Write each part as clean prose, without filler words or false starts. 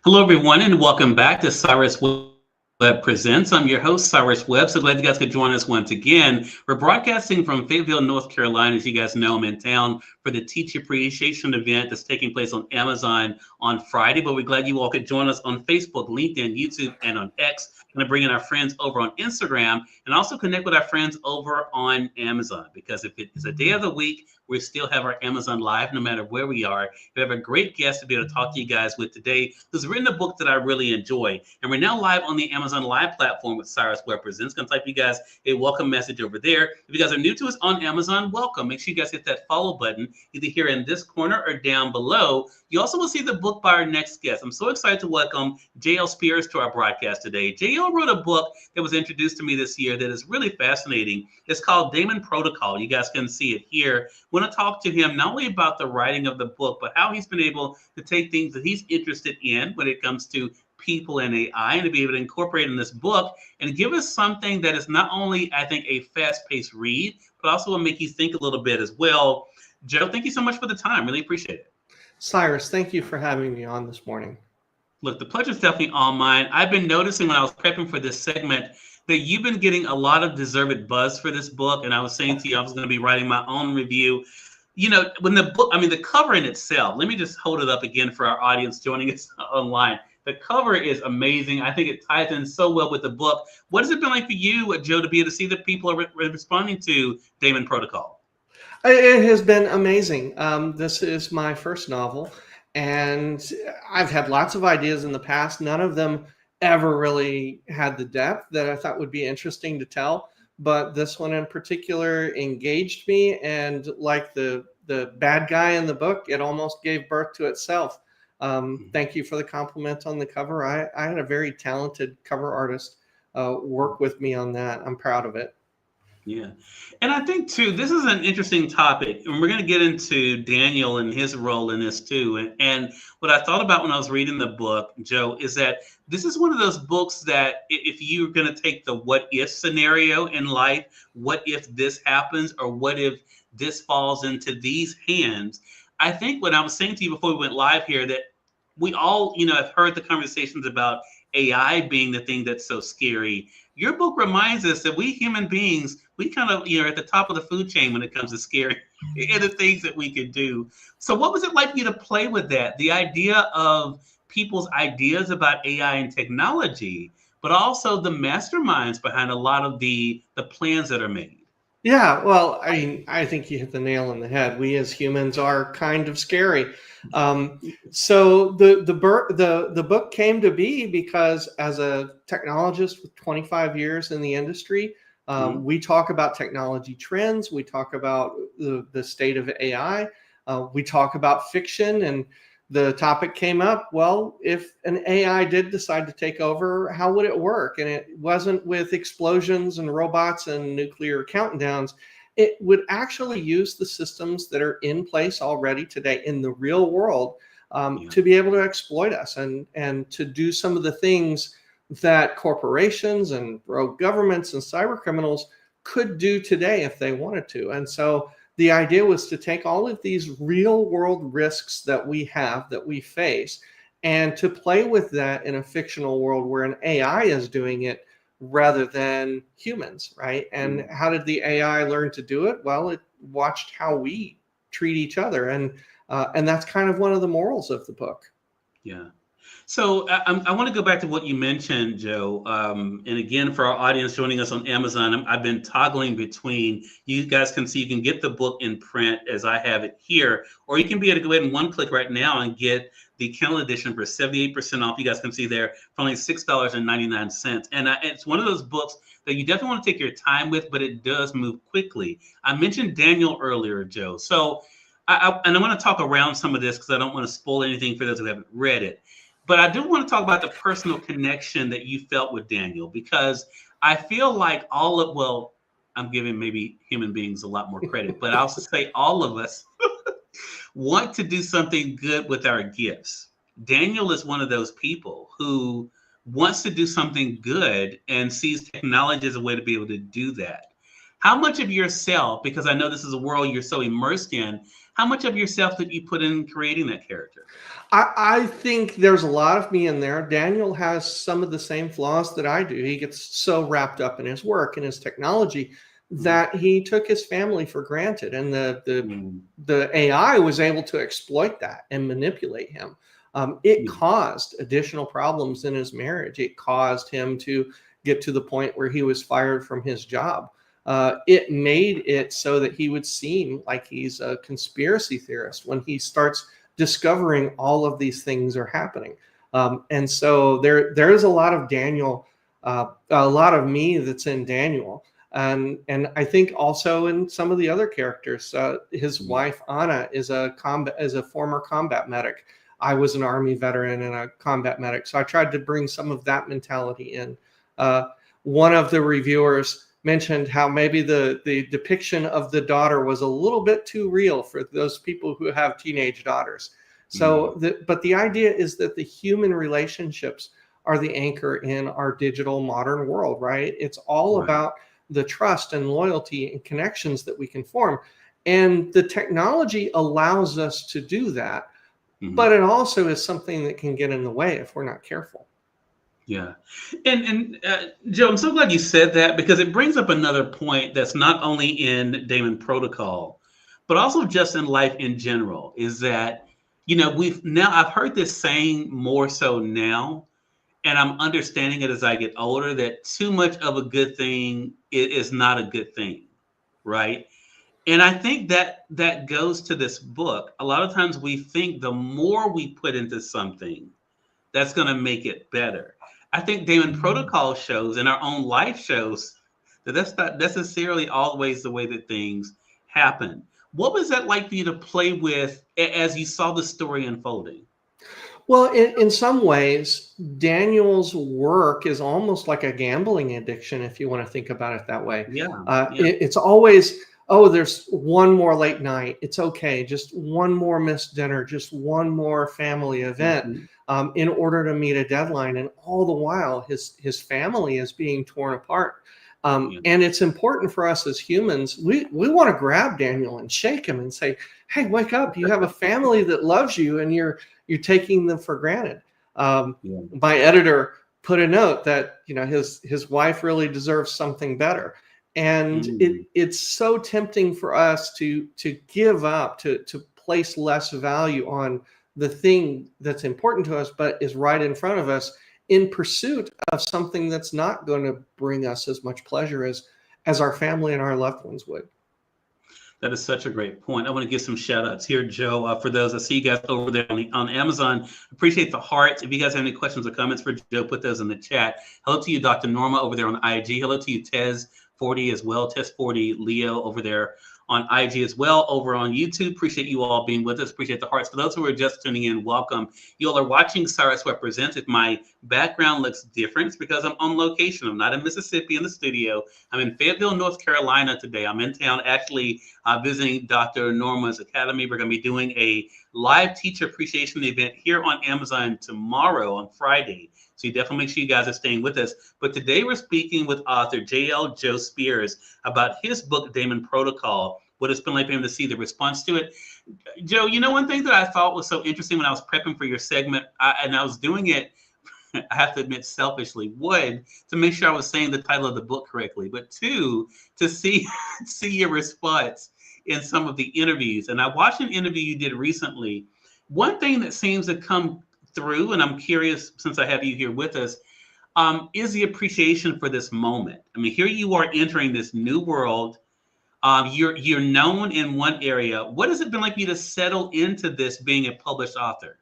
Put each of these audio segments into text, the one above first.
Hello, everyone, and welcome back to Cyrus Webb Presents. I'm your host, Cyrus Webb. So glad you guys could join us once again. We're broadcasting from Fayetteville, North Carolina. As you guys know, I'm in town for the Teacher Appreciation event that's taking place on Amazon on Friday. But we're glad you all could join us on Facebook, LinkedIn, YouTube, and on X. Going to bring in our friends over on Instagram and also connect with our friends over on Amazon. Because if it is a day of the week, we still have our Amazon Live no matter where we are. We have a great guest to be able to talk to you guys with today who's written a book that I really enjoy. And we're now live on the Amazon Live platform with Cyrus Webb Presents. Going to type you guys a welcome message over there. If you guys are new to us on Amazon, welcome. Make sure you guys hit that follow button either here in this corner or down below. You also will see the book by our next guest. I'm so excited to welcome J.L. Spears to our broadcast today. J.L. wrote a book that was introduced to me this year that is really fascinating. It's called DAEMON Protocol. You guys can see it here. I want to talk to him not only about the writing of the book, but how he's been able to take things that he's interested in when it comes to people and AI and to be able to incorporate in this book and give us something that is not only, I think, a fast-paced read, but also will make you think a little bit as well. Joe, thank you so much for the time. Really appreciate it. Cyrus, thank you for having me on this morning. Look, the pleasure's definitely all mine. I've been noticing when I was prepping for this segment that you've been getting a lot of deserved buzz for this book. And I was saying to you, I was going to be writing my own review. You know, when the book, I mean, the cover in itself, let me just hold it up again for our audience joining us online. The cover is amazing. I think it ties in so well with the book. What has it been like for you, Joe, to be able to see that people are responding to DAEMON Protocol? It has been amazing. This is my first novel, and I've had lots of ideas in the past. None of them ever really had the depth that I thought would be interesting to tell. But this one in particular engaged me, and like the bad guy in the book, it almost gave birth to itself. Thank you for the compliment on the cover. I had a very talented cover artist work with me on that. I'm proud of it. Yeah. And I think, too, this is an interesting topic. And we're going to get into Daniel and his role in this, too. And what I thought about when I was reading the book, Joe, is that this is one of those books that if you're going to take the what if scenario in life, what if this happens, or what if this falls into these hands? I think what I was saying to you before we went live here, that we all, have heard the conversations about AI being the thing that's so scary. Your book reminds us that we human beings, we kind of, at the top of the food chain when it comes to scary and the things that we could do. So what was it like for you to play with that? The idea of people's ideas about AI and technology, but also the masterminds behind a lot of the plans that are made. Yeah, well, I think you hit the nail on the head. We as humans are kind of scary. So the book came to be because as a technologist with 25 years in the industry, we talk about technology trends. We talk about the state of AI. We talk about fiction, and the topic came up. Well, if an AI did decide to take over, how would it work? And it wasn't with explosions and robots and nuclear countdowns. It would actually use the systems that are in place already today in the real world to be able to exploit us and to do some of the things that corporations and rogue governments and cyber criminals could do today if they wanted to. And so the idea was to take all of these real world risks that we have, that we face, and to play with that in a fictional world where an AI is doing it rather than humans, right? And how did the AI learn to do it? Well, it watched how we treat each other. And that's kind of one of the morals of the book. Yeah. So I want to go back to what you mentioned, Joe. And again, for our audience joining us on Amazon, I've been toggling between, you guys can see, you can get the book in print as I have it here, or you can be able to go ahead and one click right now and get the Kindle edition for 78% off. You guys can see there for only $6.99. And it's one of those books that you definitely want to take your time with, but it does move quickly. I mentioned Daniel earlier, Joe. So I want to talk around some of this because I don't want to spoil anything for those who haven't read it. But I do want to talk about the personal connection that you felt with Daniel, because I feel like I'm giving maybe human beings a lot more credit, but I'll say all of us want to do something good with our gifts. Daniel is one of those people who wants to do something good and sees technology as a way to be able to do that. How much of yourself, because I know this is a world you're so immersed in, how much of yourself did you put in creating that character? I think there's a lot of me in there. Daniel has some of the same flaws that I do. He gets so wrapped up in his work and his technology that he took his family for granted, and the AI was able to exploit that and manipulate him. It caused additional problems in his marriage. It caused him to get to the point where he was fired from his job. It made it so that he would seem like he's a conspiracy theorist when he starts discovering all of these things are happening. And so there is a lot of Daniel, a lot of me that's in Daniel. And I think also in some of the other characters, his wife Anna is a former combat medic. I was an Army veteran and a combat medic, so I tried to bring some of that mentality in. One of the reviewers mentioned how maybe the depiction of the daughter was a little bit too real for those people who have teenage daughters. So, but the idea is that the human relationships are the anchor in our digital modern world, right? It's all about the trust and loyalty and connections that we can form. And the technology allows us to do that, but it also is something that can get in the way if we're not careful. Yeah. And Joe, I'm so glad you said that, because it brings up another point that's not only in Daemon Protocol, but also just in life in general, is that, I've heard this saying more so now, and I'm understanding it as I get older, that too much of a good thing is not a good thing, right? And I think that goes to this book. A lot of times we think the more we put into something, that's going to make it better. I think Daemon Protocol shows, and our own life shows, that that's not necessarily always the way that things happen. What was that like for you to play with as you saw the story unfolding? Well, in some ways, Daniel's work is almost like a gambling addiction, if you want to think about it that way. It's always, there's one more late night. It's okay. Just one more missed dinner, just one more family event in order to meet a deadline. And all the while, his family is being torn apart. And it's important for us as humans. We want to grab Daniel and shake him and say, hey, wake up. You have a family that loves you, and you're taking them for granted. My editor put a note that his wife really deserves something better. And it's so tempting for us to give up, to place less value on the thing that's important to us, but is right in front of us, in pursuit of something that's not going to bring us as much pleasure as our family and our loved ones would. That is such a great point. I want to give some shout outs here, Joe, for those. I see you guys over there on Amazon. Appreciate the hearts. If you guys have any questions or comments for Joe, put those in the chat. Hello to you, Dr. Norma, over there on IG. Hello to you, Tez40 as well. Tez40 Leo over there on IG as well, over on YouTube. Appreciate you all being with us. Appreciate the hearts. For those who are just tuning in, welcome. You all are watching Cyrus Webb Presents. If my background looks different, it's because I'm on location. I'm not in Mississippi in the studio. I'm in Fayetteville, North Carolina today. I'm in town actually visiting Dr. Norma's Academy. We're going to be doing a live teacher appreciation event here on Amazon tomorrow on Friday. So you definitely make sure you guys are staying with us. But today we're speaking with author J.L. Joe Spears about his book, Daemon Protocol, what it's been like for him to see the response to it. Joe, one thing that I thought was so interesting when I was prepping for your segment, and I was doing it, I have to admit selfishly, to make sure I was saying the title of the book correctly, but two, to see your response in some of the interviews. And I watched an interview you did recently. One thing that seems to come through, and I'm curious since I have you here with us, is the appreciation for this moment. I mean, here you are entering this new world. You're known in one area. What has it been like for you to settle into this being a published author?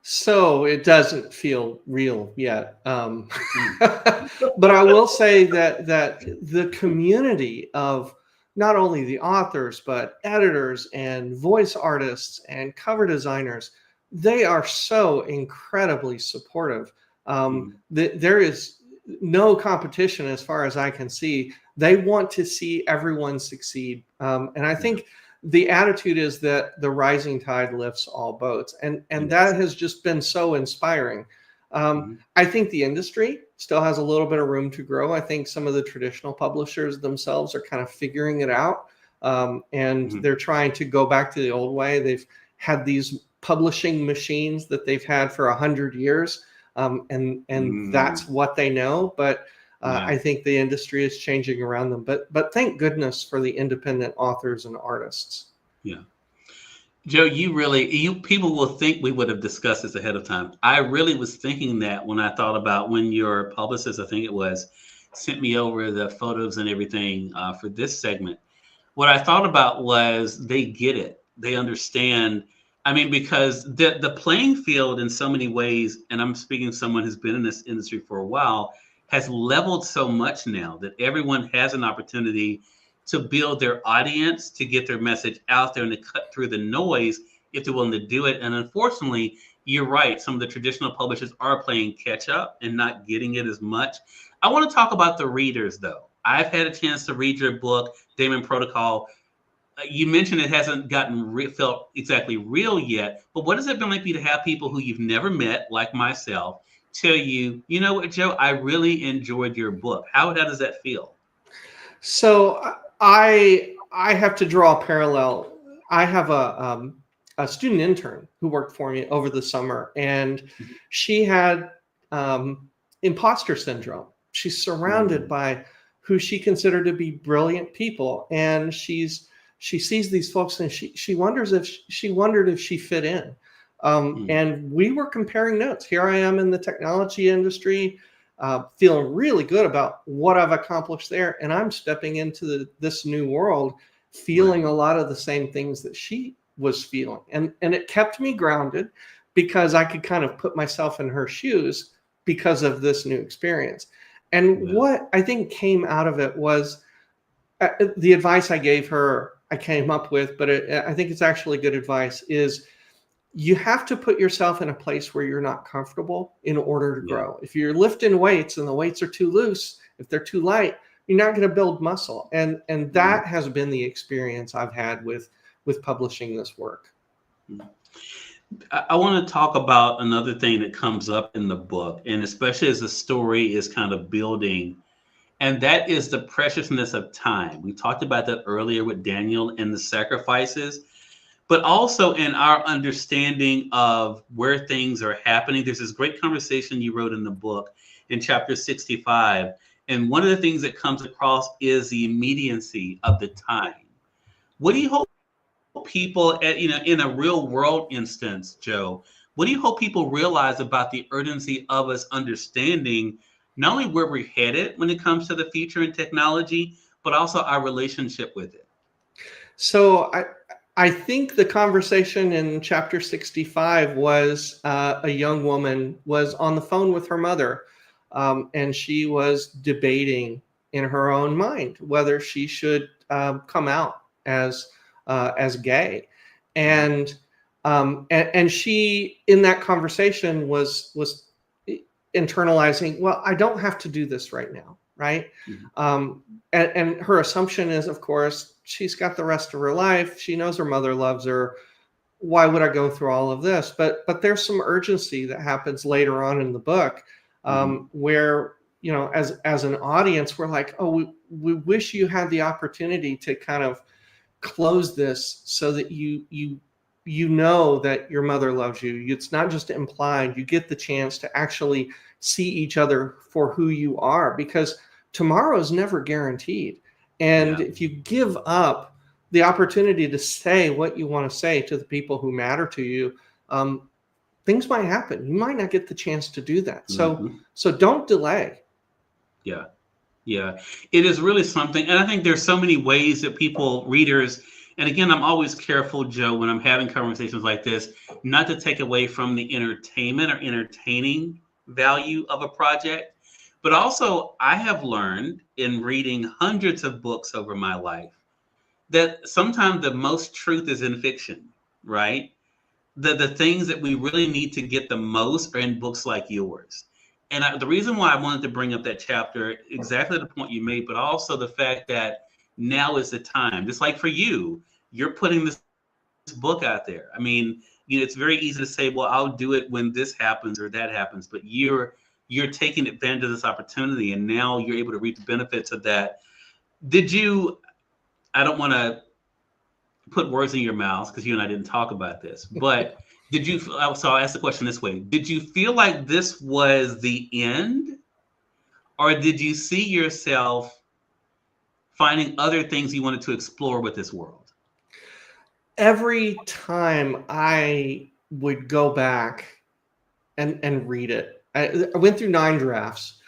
So it doesn't feel real yet. But I will say that the community of not only the authors, but editors and voice artists and cover designers, they are so incredibly supportive. There is no competition as far as I can see. They want to see everyone succeed. And I think the attitude is that the rising tide lifts all boats. And that has just been so inspiring. I think the industry still has a little bit of room to grow. I think some of the traditional publishers themselves are kind of figuring it out, and they're trying to go back to the old way. They've had these publishing machines that they've had for 100 years, and that's what they know. But I think the industry is changing around them. But thank goodness for the independent authors and artists. Yeah. Joe, people will think we would have discussed this ahead of time. I really was thinking that when I thought about when your publicist, I think it was, sent me over the photos and everything for this segment. What I thought about was they get it. They understand. I mean, because the playing field in so many ways, and I'm speaking to someone who's been in this industry for a while, has leveled so much now that everyone has an opportunity to build their audience, to get their message out there and to cut through the noise if they're willing to do it. And unfortunately, you're right. Some of the traditional publishers are playing catch up and not getting it as much. I want to talk about the readers, though. I've had a chance to read your book, DAEMON Protocol. You mentioned it hasn't felt exactly real yet, but what has it been like for you to have people who you've never met, like myself, tell you, you know what, Joe, I really enjoyed your book? How does that feel? So I have to draw a parallel. I have a student intern who worked for me over the summer, and she had imposter syndrome. She's surrounded by who she considered to be brilliant people, and she sees these folks, and she wondered if she fit in. And we were comparing notes. Here I am in the technology industry, feeling really good about what I've accomplished there. And I'm stepping into this new world, feeling a lot of the same things that she was feeling. And it kept me grounded because I could kind of put myself in her shoes because of this new experience. And what I think came out of it was the advice I gave her, I came up with, but I think it's actually good advice, is you have to put yourself in a place where you're not comfortable in order to grow. If you're lifting weights and the weights are too loose, if they're too light, you're not going to build muscle. And that has been the experience I've had with publishing this work. I want to talk about another thing that comes up in the book, and especially as the story is kind of building, and that is the preciousness of time. We talked about that earlier with Daniel and the sacrifices, but also in our understanding of where things are happening. There's this great conversation you wrote in the book in chapter 65. And one of the things that comes across is the immediacy of the time. What do you hope people in a real world instance, Joe, what do you hope people realize about the urgency of us understanding not only where we're headed when it comes to the future and technology, but also our relationship with it? So I think the conversation in chapter 65 was a young woman was on the phone with her mother, and she was debating in her own mind whether she should come out as gay, and she in that conversation was internalizing, well, I don't have to do this right now, right? And her assumption is, of course, she's got the rest of her life. She knows her mother loves her. Why would I go through all of this? But there's some urgency that happens later on in the book, where, as an audience, we're like, oh, we wish you had the opportunity to kind of close this so that you know that your mother loves you. It's not just implied. You get the chance to actually see each other for who you are, because tomorrow is never guaranteed. And if you give up the opportunity to say what you want to say to the people who matter to you, things might happen. You might not get the chance to do that. So don't delay. Yeah, it is really something. And I think there's so many ways that readers, and again, I'm always careful, Joe, when I'm having conversations like this, not to take away from the entertainment or entertaining value of a project. But also, I have learned in reading hundreds of books over my life that sometimes the most truth is in fiction, right? The things that we really need to get the most are in books like yours. And the reason why I wanted to bring up that chapter, exactly the point you made, but also the fact that now is the time. Just like for you, you're putting this book out there. I mean, it's very easy to say, well, I'll do it when this happens or that happens, but you're you're taking advantage of this opportunity, and now you're able to reap the benefits of that. Did you, I don't want to put words in your mouth because you and I didn't talk about this, but did you, so I'll ask the question this way. Did you feel like this was the end, or did you see yourself finding other things you wanted to explore with this world? Every time I would go back and read it, I went through 9 drafts.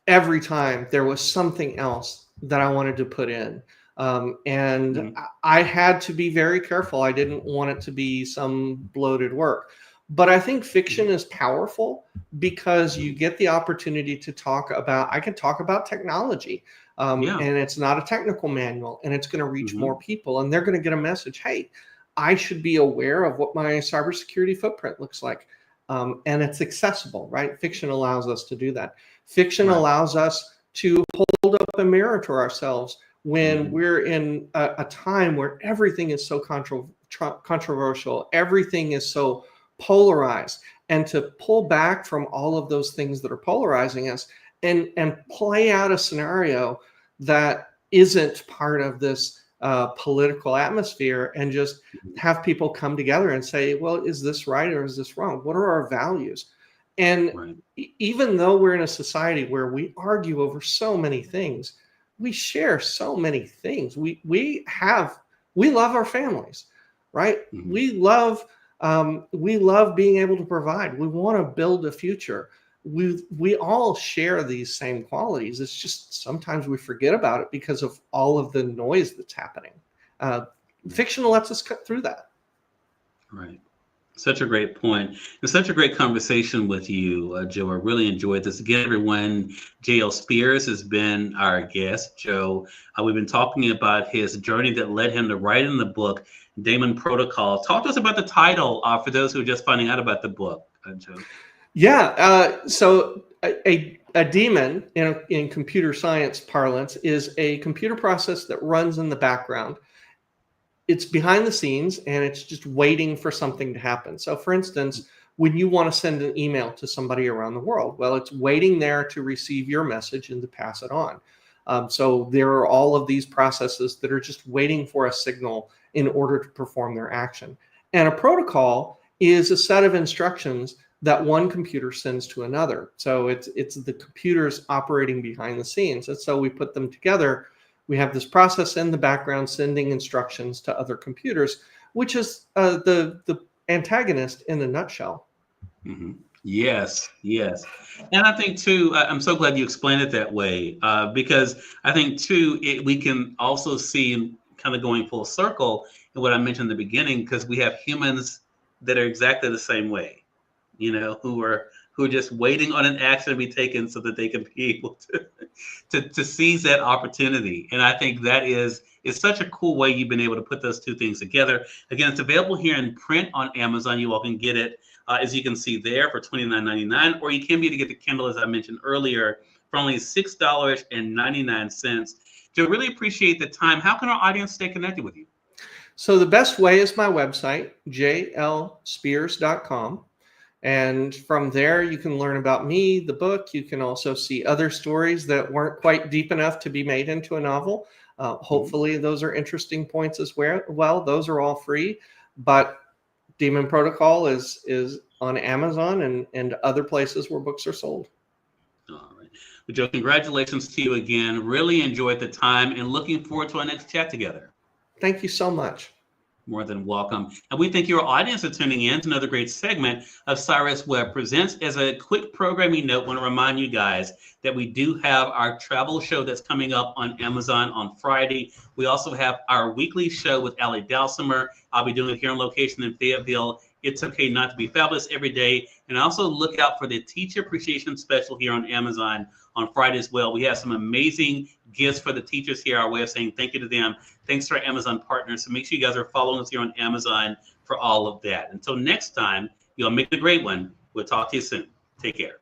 Every time there was something else that I wanted to put in. I had to be very careful. I didn't want it to be some bloated work. But I think fiction is powerful because you get the opportunity to talk about, I can talk about technology. And it's not a technical manual, and it's going to reach more people, and they're going to get a message. Hey, I should be aware of what my cybersecurity footprint looks like. And it's accessible, right? Fiction allows us to do that. Fiction allows us to hold up a mirror to ourselves when we're in a time where everything is so controversial, everything is so polarized, and to pull back from all of those things that are polarizing us and play out a scenario that isn't part of this political atmosphere, and just have people come together and say, well, is this right or is this wrong? What are our values? And even though we're in a society where we argue over so many things, we share so many things. We love our families, right? We love being able to provide. We want to build a future. We all share these same qualities. It's just sometimes we forget about it because of all of the noise that's happening. Fiction lets us cut through that. Right. Such a great point. It's such a great conversation with you, Joe. I really enjoyed this. Again, everyone, J.L. Spears has been our guest. Joe, we've been talking about his journey that led him to writing the book, DAEMON Protocol. Talk to us about the title for those who are just finding out about the book, Joe. Yeah. So a daemon in computer science parlance is a computer process that runs in the background. It's behind the scenes, and it's just waiting for something to happen. So for instance, when you want to send an email to somebody around the world, well, it's waiting there to receive your message and to pass it on. So there are all of these processes that are just waiting for a signal in order to perform their action. And a protocol is a set of instructions that one computer sends to another. So it's the computers operating behind the scenes. And so we put them together. We have this process in the background sending instructions to other computers, which is the antagonist in a nutshell. Yes. And I think too, I'm so glad you explained it that way, because I think too, we can also see kind of going full circle in what I mentioned in the beginning, because we have humans that are exactly the same way, who are just waiting on an action to be taken so that they can be able to seize that opportunity. And I think that is such a cool way you've been able to put those two things together. Again, it's available here in print on Amazon. You all can get it, as you can see there, for $29.99, or you can be able to get the Kindle, as I mentioned earlier, for only $6.99. Joe, really appreciate the time. How can our audience stay connected with you? So the best way is my website, jlspears.com. And from there, you can learn about me, the book. You can also see other stories that weren't quite deep enough to be made into a novel. Hopefully, those are interesting points as well. Those are all free. But DAEMON Protocol is on Amazon and other places where books are sold. All right. Well, Joe, congratulations to you again. Really enjoyed the time and looking forward to our next chat together. Thank you so much. More than welcome. And we thank your audience for tuning in to another great segment of Cyrus Webb Presents. As a quick programming note, I want to remind you guys that we do have our travel show that's coming up on Amazon on Friday. We also have our weekly show with Allie Dalsimer. I'll be doing it here on location in Fayetteville. It's okay not to be fabulous every day. And also look out for the Teacher Appreciation Special here on Amazon on Friday as well. We have some amazing gifts for the teachers here, our way of saying thank you to them. Thanks to our Amazon partners. So make sure you guys are following us here on Amazon for all of that. Until next time, you'll make it a great one. We'll talk to you soon. Take care.